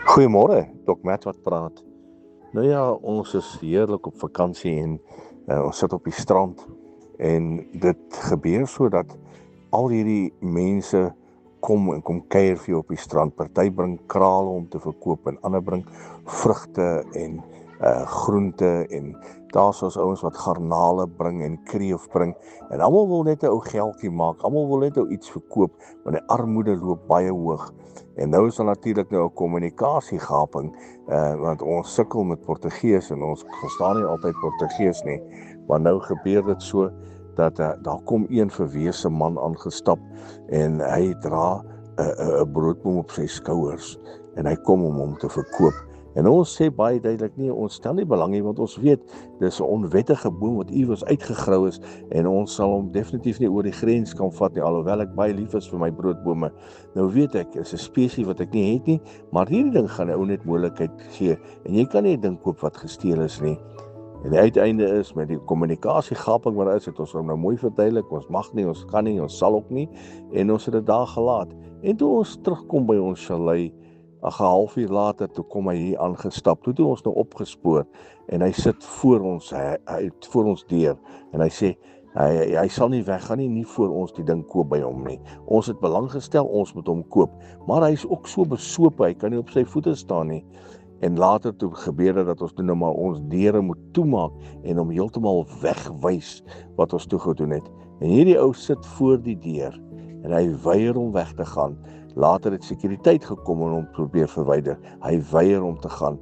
Goeiemôre, Dok Matt wat praat. Nou ja, ons is heerlik op vakansie en ons sit op die strand en dit gebeur sodat al hierdie mense kom kuier vir jou op die strand. Party bring krale om te verkoop en ander bring vrugte en groente en daar's ons ouens wat garnale bring en kreef bring en almal wil net 'n ou geldjie maak. Almal wil net ou iets verkoop want die armoede loop baie hoog. En nou is daar natuurlik nou 'n kommunikasiegaping want ons sukkel met Portugees en ons verstaan nie altyd Portugees nie. Maar nou gebeur dit so dat daar kom een verwese man aangestap en hy dra 'n broodboom op sy skouers en hy kom om hom te verkoop. En ons sê baie duidelik nie, ons stel nie belang nie want ons weet dis 'n onwettige boom wat iewers uitgegrou is en ons sal hom definitief nie oor die grens kan vat nie, alhoewel ek baie lief is vir my broodbome. Nou weet ek, is 'n spesies wat ek nie het nie, maar hierdie ding gaan ou net moontlikheid gee en jy kan nie 'n ding koop wat gesteel is nie. En die uiteinde is met die kommunikasiegaping wat is, het ons nou mooi verduidelik, ons mag nie, ons kan nie, ons sal ook nie en ons het dit daar gelaat. En toe ons terugkom by ons chalet, 'n halfuur later, toe kom hy hier aangestap. Toe ons nou opgespoor en hy sit voor ons, hy voor ons deur en hy sê hy sal nie weggaan nie voor ons die ding koop by hom nie. Ons het belang gestel, ons moet hom koop, maar hy is ook so besope, hy kan nie op sy voete staan nie. En later toe gebeur dit dat ons nou maar ons deure moet toemaak en hom heeltemal wegwys wat ons toe gedoen het. En hierdie ou sit voor die deur en hy weier om weg te gaan. Later het sekuriteit gekom en hom probeer verwyder. Hy weier om te gaan.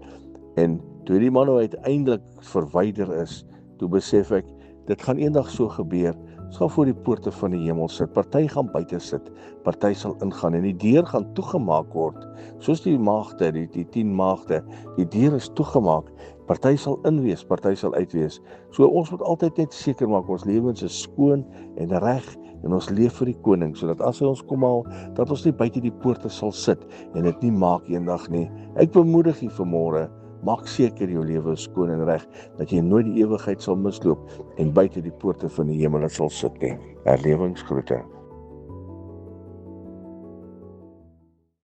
En toe die man nou uiteindelik verwyder is, toe besef ek, dit gaan eendag so gebeur. Ons gaan voor die poorte van die hemel sit. Party gaan buite sit, party sal ingaan en die deur gaan toegemaak word. Soos die maagde, die 10 maagde, die deur is toegemaak. Party sal inwees, party sal uitwees. So ons moet altyd net seker maak ons lewens is skoon en reg en ons leef vir die koning, sodat as hy ons kom haal, dat ons nie buite die poorte sal sit en dit nie maak eendag nie. Ek bemoedig u vanmôre, maak seker jou lewe is skoon en reg, dat jy nooit die ewigheid sal misloop en buite die poorte van die hemel sal sit nie. Herlewingsgroete.